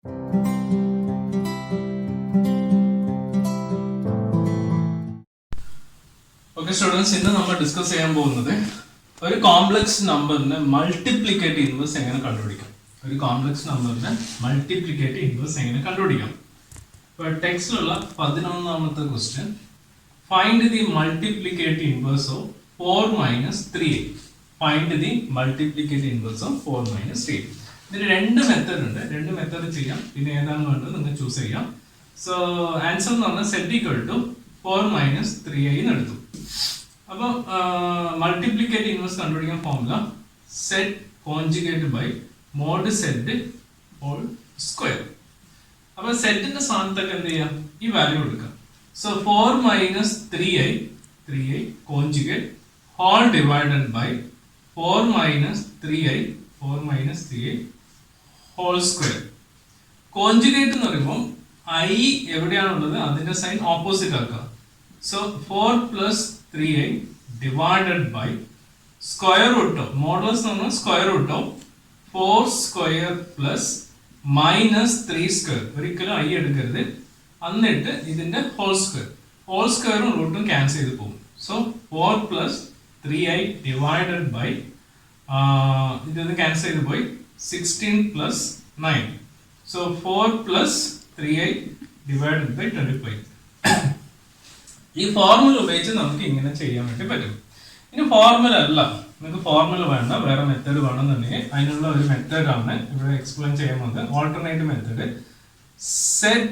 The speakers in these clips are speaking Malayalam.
Okay students, ഇന്ന് നമ്മൾ ഡിസ്കസ് ചെയ്യാൻ പോകുന്നത് ഒരു കോംപ്ലക്സ് നമ്പറിന്റെ മൾട്ടിപ്ലിക്കേറ്റീവ് ഇൻവേഴ്സ് എങ്ങനെ കണ്ടുപിടിക്കാം. ഒരു കോംപ്ലക്സ് നമ്പറിന്റെ മൾട്ടിപ്ലിക്കേറ്റീവ് ഇൻവേഴ്സ് എങ്ങനെ കണ്ടുപിടിക്കാം. ഇപ്പോൾ ടെക്സ്റ്റിലുള്ള 11ാമത്തെ question, find the multiplicative inverse of 4 minus 3a. Find the multiplicative inverse of 4 minus 3a. ഇതിന് രണ്ട് മെത്തേഡ് ഉണ്ട്. രണ്ട് മെത്തേഡ് ചെയ്യാം. പിന്നെ ഏതാണ് വേണ്ടത് നിങ്ങൾ ചൂസ് ചെയ്യാം. സോ ആൻസർ എന്ന് പറഞ്ഞാൽ set equal to 4 minus 3a എന്ന് എടുത്തു. അപ്പോൾ മൾട്ടിപ്ലിക്കേറ്റീവ് ഇൻവേഴ്സ് കണ്ടുപിടിക്കാൻ formula z conjugate by mod z whole square. അപ്പോൾ സെറ്റിന്റെ സ്ഥാനത്തൊക്കെ എന്ത് ചെയ്യാം, ഈ വാല്യൂ എടുക്കാം. So 4 minus 3a conjugate whole divided by 4 minus 3a whole square. Conjugate എന്ന് പറയുമ്പോൾ i എവിടെയാണുള്ളത് അതിന്റെ സൈൻ ഓപ്പോസിറ്റ് ആക്കുക. So 4 plus 3a divided by square root of modulus എന്ന് പറഞ്ഞാൽ square root of 4 square plus minus 3 square. ഒരിക്കലും i എടുക്കരുത്. എന്നിട്ട് ഇതിന്റെ ഹോൾ സ്ക്വയറും റൂട്ടും ക്യാൻസൽ ചെയ്ത് പോകും. So 4 plus 3i divided by ഇത് ക്യാൻസൽ ചെയ്ത് പോയി 16 plus 9. So 4 plus 3i divided by 25. ഈ ഫോർമുല ഉപയോഗിച്ച് നമുക്ക് ഇങ്ങനെ ചെയ്യാൻ വേണ്ടി പറ്റും. ഇനി ഫോർമുല അല്ല, നിങ്ങൾക്ക് ഫോർമുല വേണ്ട, വേറെ മെത്തേഡ് വേണമെന്നുണ്ടെങ്കിൽ അതിനുള്ള ഒരു മെത്തേഡാണ് ഇവിടെ എക്സ്പ്ലെയിൻ ചെയ്യാൻ പോകുന്നത്. Alternative method z.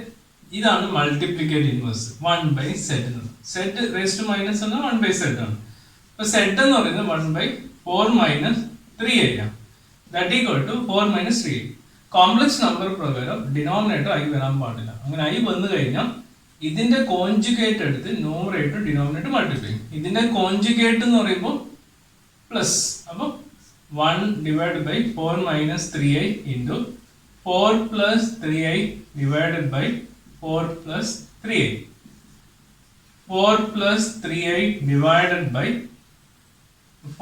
ഇതാണ് multiplicative inverse 1 by z. Z raise to minus എന്നാൽ 1 ബൈ സെറ്റ് ആണ്. അപ്പൊ സെറ്റ് എന്ന് പറയുന്നത് 1 ബൈ 4 മൈനസ് 3a ആണ്. That equal to 4 minus 3a. Complex number പ്രകാരം ഡിനോമിനേറ്റർ i വരാൻ പാടില്ല. അങ്ങനെ i വന്നു കഴിഞ്ഞാൽ ഇതിന്റെ കോൺജുഗേറ്റ് എടുത്ത് ന്യൂമറേറ്റർ ഡിനോമിനേറ്റർ മൾട്ടിപ്ലൈ ചെയ്യും. ഇതിന്റെ കോൺജുഗേറ്റ് എന്ന് പറയുമ്പോൾ പ്ലസ്, അപ്പോൾ 1 divide by 4 minus 3i into 4 plus 3i divided by 4 plus 3i. 4 plus 3i divided by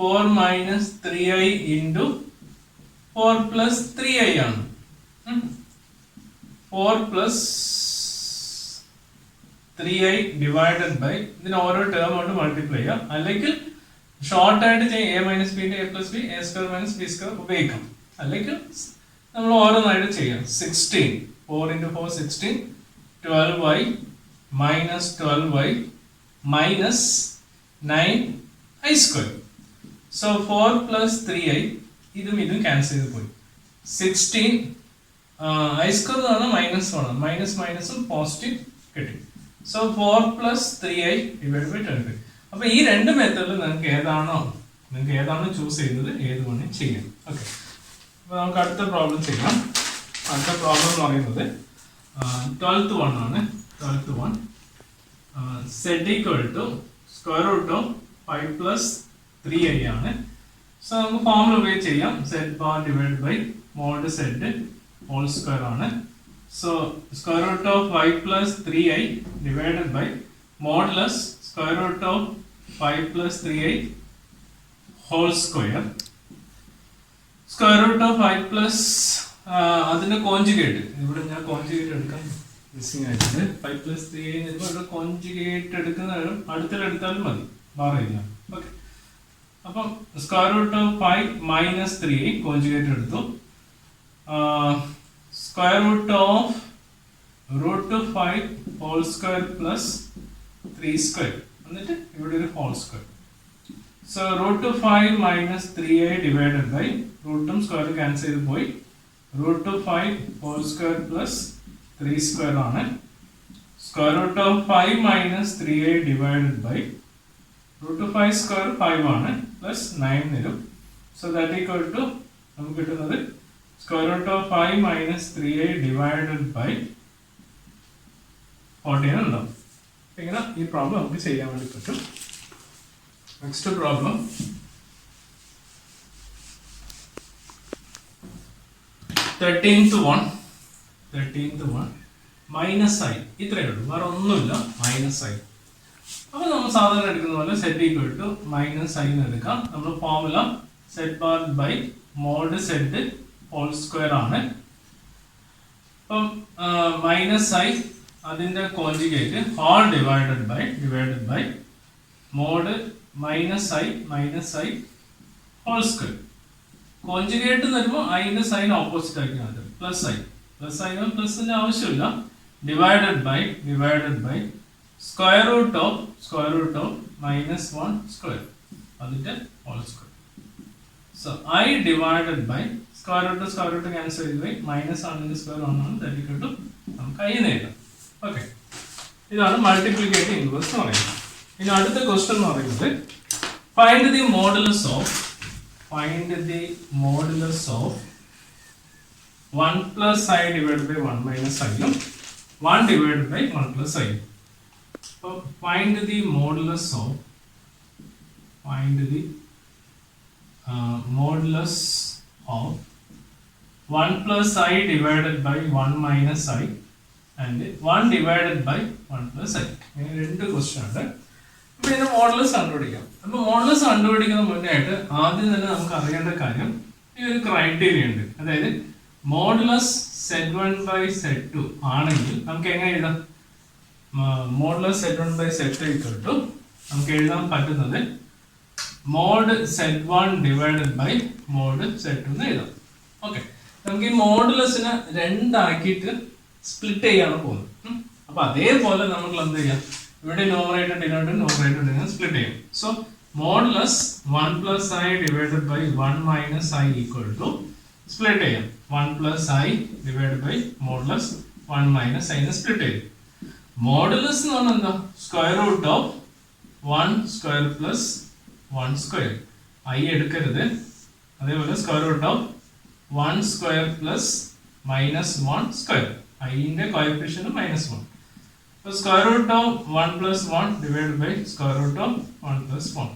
4 minus 3i into 4 plus 3i ആണ്. 4 പ്ലസ് 3i ഡിവൈഡഡ് ബൈ ഇതിന് ഓരോ ടേം കൊണ്ട് മൾട്ടിപ്ലൈ ചെയ്യാം. അല്ലെങ്കിൽ ഷോർട്ട് ആയിട്ട് ചെയ്യാം, a minus B a plus B a square minus B square ഉപയോഗിക്കാം. അല്ലെങ്കിൽ നമ്മൾ ഓരോന്നായിട്ട് ചെയ്യാം. 16 4 into 4 16 12y minus 12y minus 9i square. So 4 plus 3i ഇതും ക്യാൻസൽ ചെയ്ത് പോയി. 16 i സ്ക്വയർ എന്ന് പറഞ്ഞാൽ മൈനസ് 1 ആണ്. മൈനസ് മൈനസും പോസിറ്റീവ് കിട്ടി. So 4 plus 3i divide by 25. അപ്പൊ ഈ രണ്ട് മെത്തേഡിൽ നിങ്ങൾക്ക് ഏതാണോ ചൂസ് ചെയ്യുന്നത് ഏത് വേണമെങ്കിൽ ചെയ്യാം. ഓക്കെ, അപ്പൊ നമുക്ക് അടുത്ത പ്രോബ്ലം ചെയ്യാം. അടുത്ത പ്രോബ്ലം എന്ന് പറയുന്നത് 12th വൺ ആണ്. 12th one z equal to square root of 5 plus 3i ആണ്. സോ നമുക്ക് ഫോർമുല ഉപയോഗിച്ച് ചെയ്യാം. Z bar divide by mod z whole square ആണ്. So square root of 5 plus 3i divided by modulus square root of 5 plus 3i whole square. Square root of 5 plus അതിന്റെ കോൺജുഗേറ്റ് ഇവിടെ ഞാൻ കോൺജുഗേറ്റ് എടുക്കാൻ മിസ്സിംഗ് ആയിട്ടുണ്ട്. 5 plus 3i കോൺജുഗേറ്റ് എടുക്കുന്നതിനും അടുത്തെടുത്താലും മതി, മാറിയില്ല. ഓക്കെ, അപ്പം square root of 5 minus 3i conjugate എടുത്തു. Square root of root of 5 whole square plus 3 square എന്നിട്ട് ഇവിടെ ഒരു whole square. So root of 5 minus 3i divided by റൂട്ടും സ്ക്വയർ ക്യാൻസൽ ചെയ്ത് പോയി. root of 5 whole square plus 3 square ആണ്. square root of 5 minus 3i divided by root of 5 square 5 ആണ് plus 9 വരും. So that equal to നമുക്ക് കിട്ടുന്നത് square root of 5 minus 3i divided by 14 ഉണ്ടാവും. ഇങ്ങനെ ഈ പ്രോബ്ലം നമുക്ക് ചെയ്യാൻ വേണ്ടി പറ്റും. Next problem 13th one minus i. ഇത്രയേ ഉള്ളൂ, വേറെ ഒന്നുമില്ല. Minus i. അപ്പൊ നമ്മൾ സാധാരണ എടുക്കുന്ന പോലെ z equal to minus i എന്ന് എടുക്കാം. നമ്മൾ formula z bar by mod z whole square ആണ്. അപ്പം മൈനസ് ഐ അതിൻ്റെ conjugate whole divided by mod minus i whole square. Conjugate എന്ന് വരുമ്പോൾ ഐൻ്റെ സൈൻ ഓപ്പോസിറ്റ് ആക്കി മാറ്റും. പ്ലസ് ഐ പ്ലസിൻ്റെ ആവശ്യമില്ല. Divided by square root of minus 1 square അതിൻ്റെ whole square. So I divided by square root cancel ചെയ്ത് പോയി മൈനസ് ആണിൻ്റെ സ്ക്വയർ ഒന്നാണ് ദാറ്റ് ഈക്വൽ ടു നമുക്ക് ഐ നേടാം. ഓക്കെ, ഇതാണ് മൾട്ടിപ്ലിക്കേറ്റീവ് ഇൻവേഴ്സ് എന്ന് പറയുന്നത്. ഇനി അടുത്ത ക്വസ്റ്റ്യൻ എന്ന് പറയുന്നത് find the modulus of 1 plus I divided by 1 minus I യും 1 divided by 1 plus I. So find the modulus of 1 plus I divided by 1 minus I and 1 divided by 1 plus I. ഇങ്ങനെ രണ്ട് ക്വസ്റ്റ്യൻ ഉണ്ട്. അപ്പോൾ ഇതിന്റെ മോഡുലസ് കണ്ടുപിടിക്കാം. അപ്പോൾ മോഡുലസ് കണ്ടുപിടിക്കുന്ന മുന്നേ ആയിട്ട് ആദ്യം തന്നെ നമുക്ക് അറിയേണ്ട കാര്യം ഈ ഒരു ക്രൈറ്റീരിയ ഉണ്ട്. അതായത് മോഡുലസ് Z1 by Z2 ആണെങ്കിൽ നമുക്ക് എങ്ങനെ എഴുതാം? Modulus Z1 by Z2 equal to നമുക്ക് എഴുതാൻ പറ്റുന്നത് mode Z1 divided by mode Z2 എന്ന് എഴുതാം. ഓക്കെ, നമുക്ക് ഈ മോഡുലസിനെ രണ്ടാക്കിയിട്ട് സ്പ്ലിറ്റ് ചെയ്യാണ് പോകുന്നത്. അപ്പൊ അതേപോലെ നമുക്ക് എന്ത് ചെയ്യാം? ഇവിടെ ന്യൂമറേറ്റർ ഡിനോമിനേറ്റർ സ്പ്ലിറ്റ് ചെയ്യും. So modulus 1 plus I divided by 1 minus I equal to split ചെയ്യാം 1 plus I divided by modulus 1 minus I നെ സ്പ്ലിറ്റ് ചെയ്യും. മോഡുലസ് എന്ന് പറഞ്ഞാൽ എന്താ? Square root of 1 square plus 1 square. I എടുക്കരുത്. അതേപോലെ square root of 1 square plus minus 1 square. ഐന്റെ കോഎഫിഷ്യന്റ് -1. അപ്പോൾ square root of 1 plus 1 divided by square root of 1 plus 1.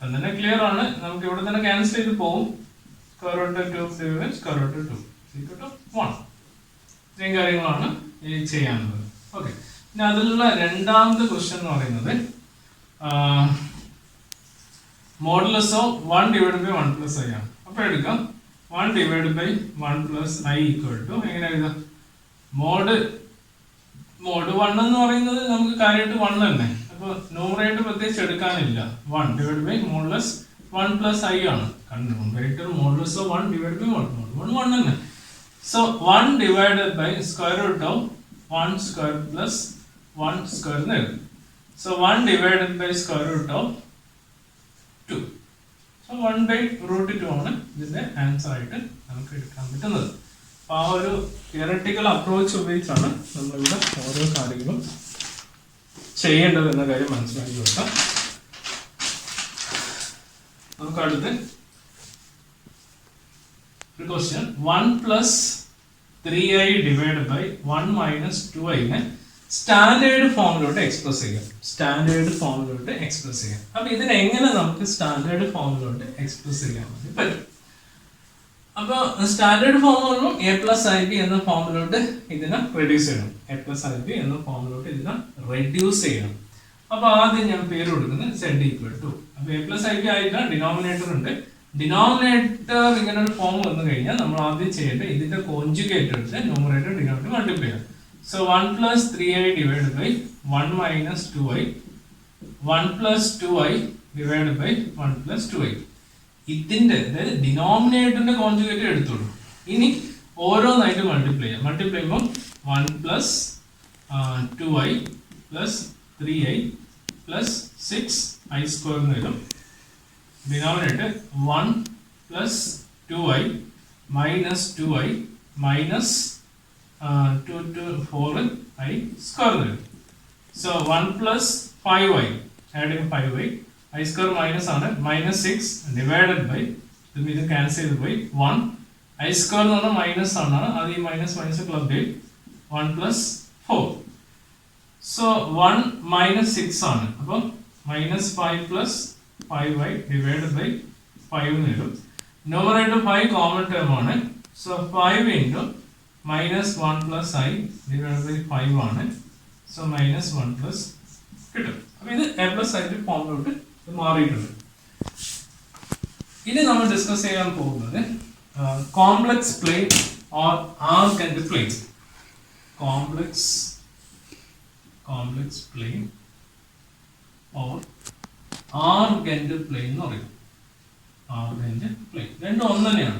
അങ്ങനെ ക്ലിയർ ആണ്. നമുക്ക് ഇവിടെ തന്നെ ക്യാൻസൽ ചെയ്ത് പോകും. Square root 2 square root 2 1. ഇത്രയും കാര്യങ്ങളാണ് ഈ ചെയ്യാനുള്ളത്. ഓക്കെ, ഇനി അതിലുള്ള രണ്ടാമത്തെ ക്വസ്റ്റ്യൻ എന്ന് പറയുന്നത് modulus of 1 divided by 1 plus I ആണ്. അപ്പോൾ എടുക്കാം 1 divided by 1 plus I equal to എങ്ങനെ എഴുതാം? മോഡ് 1 എന്ന് പറയുന്നത് നമുക്ക് കാര്യമായിട്ട് 1 തന്നെ. അപ്പോൾ ന്യൂമറേറ്റർ പ്രത്യേകിച്ച് എടുക്കാനില്ല. 1 divided by modulus 1 plus I ആണ്. Numerator modulus of 1 divided by 1 തന്നെ. So 1 divided by square root of 1 square plus 1 square എന്ന് എഴുതും. So 1 divided by square root of 2. So 1 by root 2 ആണ് ഇതിന്റെ ആൻസർ ആയിട്ട് നമുക്ക് എടുക്കാൻ പറ്റുന്നത്. അപ്പോൾ ആ ഒരു തിയററ്റിക്കൽ അപ്രോച്ച് ഉപയോഗിച്ചാണ് നമ്മളിവിടെ ഓരോ കാര്യങ്ങളും ചെയ്യേണ്ടത് എന്ന കാര്യം മനസ്സിലാക്കി വെക്കാം. നമുക്ക് അടുത്ത് ഒരു question 1 plus 3I divided by 1 minus 2I നെ സ്റ്റാൻഡേർഡ് ഫോമിലോട്ട് എക്സ്പ്രസ് ചെയ്യാം. അപ്പൊ ഇതിനെ എങ്ങനെ നമുക്ക് സ്റ്റാൻഡേർഡ് ഫോമിലോട്ട് എക്സ്പ്രസ് ചെയ്യാൻ പറ്റും? അപ്പൊ സ്റ്റാൻഡേർഡ് ഫോം പറയുമ്പോൾ A+IB എന്ന ഫോമിലോട്ട് ഇതിനെ റെഡ്യൂസ് ചെയ്യണം. A+IB എന്ന ഫോമിലോട്ട് ഇതിനെ റെഡ്യൂസ് ചെയ്യണം. അപ്പൊ ആദ്യം ഞാൻ പേര് കൊടുക്കുന്നത് Z equal to. അപ്പൊ A+IB ആയില്ല, ഡിനോമിനേറ്റർ ഉണ്ട്. ഡിനോമിനേറ്റർ ഇങ്ങനെ ഒരു ഫോം വന്നു കഴിഞ്ഞാൽ നമ്മൾ ആദ്യം ചെയ്യേണ്ടത് ഇതിന്റെ കോൺജുഗേറ്റ് എടുത്ത് ന്യൂമറേറ്റർ ഡിനോമിനേറ്റർ മൾട്ടിപ്ലൈ ചെയ്യാം. So 1 plus 3I divided by 1 minus 2I, 1 plus 2I divided by 1 plus 2I. ഇതിന്റെ അതായത് ഡിനോമിനേറ്ററിന്റെ കോൺജുഗേറ്റ് എടുത്തോളൂ. ഇനി ഓരോന്നായിട്ട് മൾട്ടിപ്ലൈ ചെയ്യാം. മൾട്ടിപ്ലൈ ചെയ്യുമ്പോൾ 1 plus 2I plus 3I plus 6I square എന്ന് വരും. Denominator 1 plus 2I minus 2I minus 2 to 4I square. So 1 plus 5I, adding 5I, I square minus ആണ് minus 6 divided by ഇത് cancel ചെയ്ത് പോയി 1 I square എന്ന് പറഞ്ഞാൽ മൈനസ് ആണ്, അത് ഈ മൈനസ് ക്ലബ് ചെയ്യും 1 plus 4. So 1 minus 6 ആണ്, അപ്പം minus 5 plus 5I divided by 5 എന്ന് വരും. Numerator 5 common term ആണ്. So 5 into minus 1 plus I divided by 5 ആണ്. So minus 1 plus കിട്ടും. അപ്പോൾ ഇത് A+IB ഫോമിലോട്ട് മാറിയിട്ടുണ്ട്. ഇനി നമ്മൾ ഡിസ്കസ് ചെയ്യാൻ പോകുന്നത് complex plane or Argand plane. complex plane or argand plane എന്ന് പറയും. argand plane രണ്ടും ഒന്ന് തന്നെയാണ്.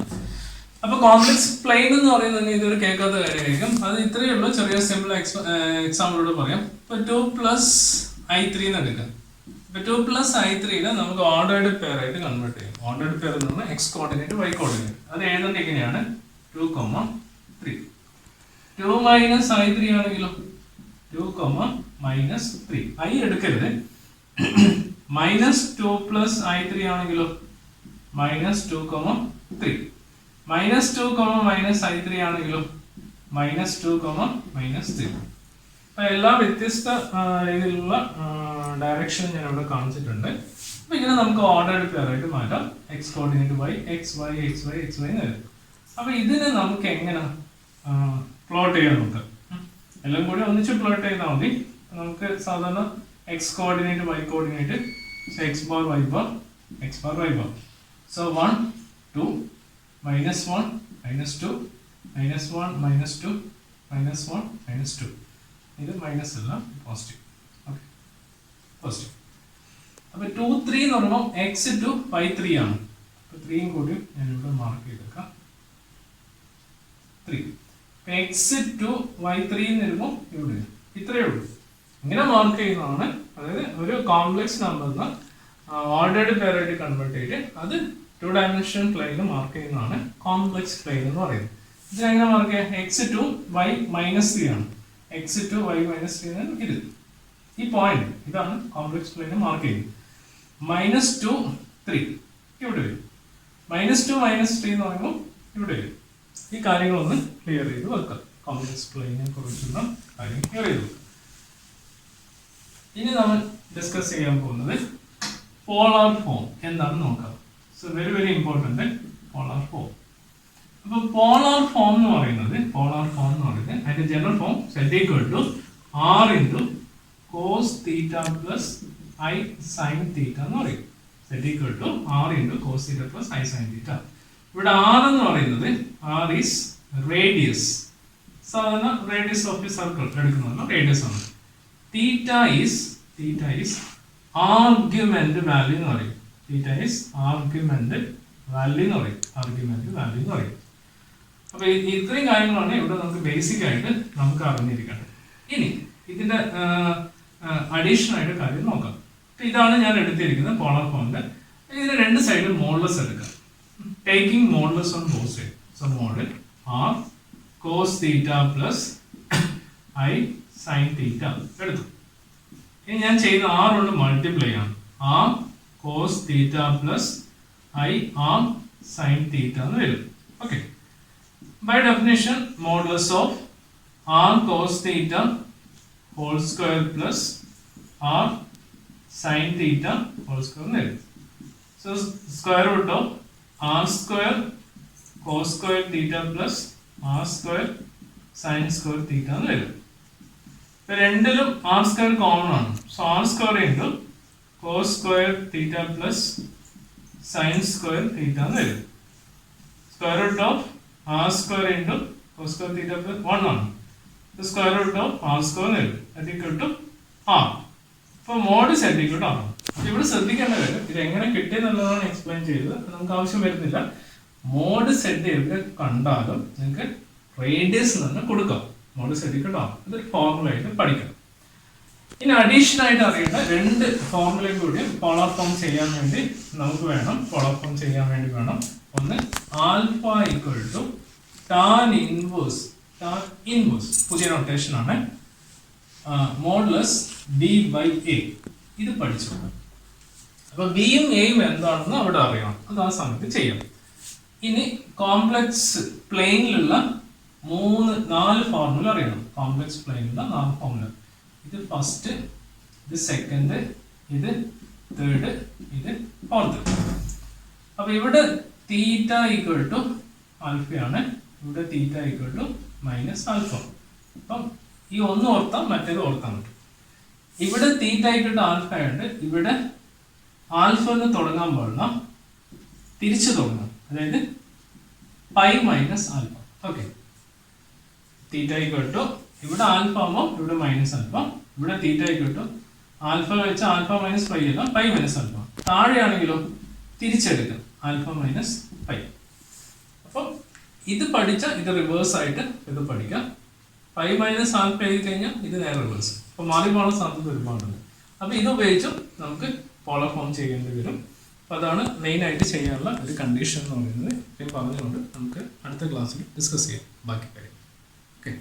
അപ്പോൾ കോംപ്ലക്സ് പ്ലെയിൻ എന്ന് പറയുന്നത് ഇതൊരു കേൾക്കാത്ത കാര്യമായിരിക്കും. അത് ഇത്രയേ ഉള്ളൂ. ചെറിയ സിമ്പിൾ എക്സാമ്പിളോട് പറയാം. ഇപ്പോൾ 2+i3 എന്ന് എടുക്കാം. ഇപ്പോൾ 2+i3 നമുക്ക് ഓർഡേർഡ് പെയർ ആയിട്ട് കൺവേർട്ട് ചെയ്യും. ഓർഡേർഡ് പെയർ എന്ന് പറഞ്ഞാൽ എക്സ് കോർഡിനേറ്റ് വൈ കോർഡിനേറ്റ്. അത് എഴുതേണ്ട ഇങ്ങനെയാണ് 2,3. 2 - i3 ആണെങ്കിലോ 2, -3. i എടുക്കരുത്. -2+i3 ആണെങ്കിലോ -2, -3. -2, -i3 ആണെങ്കിലോ -2, -3. അപ്പോൾ എല്ലാ വ്യത്യസ്ത രീതിയിലുള്ള ഡയറക്ഷൻ ഞാൻ ഇവിടെ കാണിച്ചിട്ടുണ്ട്. അപ്പോൾ ഇങ്ങനെ നമുക്ക് ഓർഡേർഡ് പെയർ ആയിട്ട് മാറ്റാം. X coordinate y, x y, x y, x y എന്ന് വരും. അപ്പോൾ ഇതിനെ നമുക്ക് എങ്ങനെ പ്ലോട്ട് ചെയ്യാൻ നോക്കാം. എല്ലാം കൂടി ഒന്നിച്ച് പ്ലോട്ട് ചെയ്താൽ മതി. നമുക്ക് സാധാരണ x coordinate y coordinate x bar y bar x bar y bar. So 1, 2, -1, -2, -1, -2, -1, -2. ഇത് മൈനസ് അല്ല, പോസിറ്റീവ്. Okay, positive. അപ്പോൾ 2, 3 എന്ന് പറയുമ്പോൾ x2 y3 ആണ്. അപ്പോൾ 3യും കൂടി ഞാൻ ഇവിടെ മാർക്ക് ചെയ്തേക്കാം. 3 x2 y3 എന്ന് വരുമ്പോൾ ഇവിടെ ഇത്രയേ ഉള്ളൂ. ഇങ്ങനെ മാർക്ക് ചെയ്യുന്നതാണ്. അതായത് ഒരു കോംപ്ലക്സ് നമ്പറിന് ഓർഡേർഡ് പെയർ ആയിട്ട് കൺവേർട്ട് ചെയ്തിട്ട് അത് 2 ഡയമെൻഷൻ പ്ലെയിനിൽ മാർക്ക് ചെയ്യുന്നതാണ് കോംപ്ലക്സ് പ്ലെയിൻ എന്ന് പറയുന്നത്. ഇതിനെങ്ങനെ മാർക്ക് ചെയ്യാം? x2 y -3 ആണ്. x2 y -3 ആണ് ഇത്. ഈ പോയിന്റ് ഇതാണ് കോംപ്ലക്സ് പ്ലെയിനിൽ മാർക്ക് ചെയ്യുന്നത്. -2, 3 ഇവിടെ വരും. -2, -3 എന്ന് പറയുമ്പോൾ ഇവിടെ വരും. ഈ കാര്യങ്ങളൊന്ന് ക്ലിയർ ചെയ്ത് വെക്കാം. കോംപ്ലക്സ് പ്ലെയിനെ കുറിച്ചുള്ള കാര്യം ക്ലിയർ ചെയ്തു. ഇനി നമ്മൾ ഡിസ്കസ് ചെയ്യാൻ പോകുന്നത് പോളാർ ഫോം എന്താണെന്ന് നോക്കാം. So very very important polar form. അപ്പോൾ പോളാർ ഫോം എന്ന് പറയുന്നത് അതിന്റെ general form z r × cos θ + i sin θ എന്ന് പറയും. z r × cos θ + i sin θ. ഇവിടെ r എന്ന് പറയുന്നത് r ഈസ് റേഡിയസ്. സാധാരണ റേഡിയസ് ഓഫ് എ സർക്കിൾ എടുക്കുന്നതല്ല, റേഡിയസ് ആണ്. θ ഈസ് ആർഗ്യുമെന്റ് വാല്യൂ എന്ന് പറയും. θ ഈസ് ആർഗ്യുമെന്റ് വാല്യൂ എന്ന് പറയും. അപ്പോൾ ഇത്രയും കാര്യങ്ങളാണ് ഇവിടെ നമുക്ക് ബേസിക് ആയിട്ട് നമുക്ക് അറിഞ്ഞിരിക്കേണ്ടത്. ഇനി ഇതിന്റെ അഡീഷണൽ ആയിട്ട് കാര്യം നോക്കാം. ഇതാണ് ഞാൻ എടുത്തിരിക്കുന്നത് പോളാർ ഫോമിന്റെ. ഇതിന് രണ്ട് സൈഡിൽ മോഡുലസ് എടുക്കാം. Taking modulus on both side. So mod r cos θ + i sin θ എടുത്തു. ഇനി ഞാൻ ചെയ്യുന്ന r കൊണ്ട് മൾട്ടിപ്ലൈ ആണ്. r cos θ + i r sin θ എന്ന് വരും. Okay, by definition modulus of r cos θ whole square plus r sin θ whole square എന്ന് വരും. So square root of r square cos square θ plus r square sin square θ എന്ന് വരും. ഇപ്പോൾ രണ്ടിലും r square കോമൺ ആണ്. So r square into cos square θ plus sin square θ എന്ന് വരും. Square root of r square into cos square θ plus 1 ആണ്. The square root of r square എന്ന് വരും. That equal to r. അപ്പോൾ mode z equal to r. ഇവിടെ ശ്രദ്ധിക്കേണ്ട കാര്യം ഇത് എങ്ങനെ കിട്ടിയെന്നുള്ളതാണ് എക്സ്പ്ലെയിൻ ചെയ്തത്. നമുക്ക് ആവശ്യം വരുന്നില്ല. മോഡ് z എവിടെ കണ്ടാലും നിങ്ങൾക്ക് റേഡിയസ് തന്നെ കൊടുക്കാം. Mod z equal to r. ഇതൊരു ഫോർമുല ആയിട്ട് പഠിക്കണം. ഇനി അഡീഷണൽ ആയിട്ട് അറിയേണ്ട രണ്ട് ഫോർമുലയും കൂടി പോളാർ ഫോം ചെയ്യാൻ വേണ്ടി നമുക്ക് വേണം. ഒന്ന് alpha equal to tan inverse പുതിയ നൊട്ടേഷൻ ആണ്. Modulus b/a. ഇത് പഠിച്ചു. അപ്പൊ ബിയും എയും എന്താണെന്ന് അവിടെ അറിയണം. അത് ആ സമയത്ത് ചെയ്യാം. ഇനി കോംപ്ലക്സ് പ്ലെയിനിലുള്ള 4 ഫോർമുല അറിയണം. കോംപ്ലക്സ് പ്ലെയിനിലുള്ള 4 ഫോർമുല. ഇത് ഫസ്റ്റ്, ഇത് സെക്കൻഡ്, ഇത് തേർഡ്, ഇത് ഫോർത്ത്. അപ്പൊ ഇവിടെ തീറ്റ ഈക്വൽ ടു ആൽഫയാണ്. ഇവിടെ theta equal to minus alpha. അപ്പം ഈ ഒന്ന് ഓർത്താൽ മറ്റേത് ഓർത്താൻ പറ്റും. ഇവിടെ തീറ്റ ഈക്വൽ ടു ആൽഫ ആയിട്ട് ഇവിടെ ആൽഫ എന്ന് തുടങ്ങാൻ പാടില്ല, തിരിച്ചു തുടങ്ങാം. അതായത് pi minus alpha. Okay, theta equal to ഇവിടെ ആൽഫ ആകുമ്പോൾ ഇവിടെ മൈനസ് ആൽഫ, ഇവിടെ തീറ്റ കിട്ടും. ആൽഫ വെച്ചാൽ ആൽഫ മൈനസ് പൈ അല്ല, പൈ മൈനസ് ആൽഫ. താഴെയാണെങ്കിലോ തിരിച്ചെടുക്കാം, ആൽഫ മൈനസ് പൈ. അപ്പം ഇത് പഠിച്ചാൽ ഇത് റിവേഴ്സ് ആയിട്ട് ഇത് പഠിക്കാം. പൈ മൈനസ് ആൽഫ എഴുതി കഴിഞ്ഞാൽ ഇത് നേരെ റിവേഴ്സ്. അപ്പോൾ മാറിപ്പോകാനുള്ള സാധ്യത ഒരുപാടുണ്ട്. അപ്പോൾ ഇത് ഉപയോഗിച്ചും നമുക്ക് പോളർ ഫോം ചെയ്യേണ്ടി വരും. അപ്പോൾ അതാണ് മെയിനായിട്ട് ചെയ്യാനുള്ള ഒരു കണ്ടീഷൻ എന്ന് പറയുന്നത്. പറഞ്ഞുകൊണ്ട് നമുക്ക് അടുത്ത ക്ലാസ്സിൽ ഡിസ്കസ് ചെയ്യാം ബാക്കി കാര്യം. ഓക്കെ.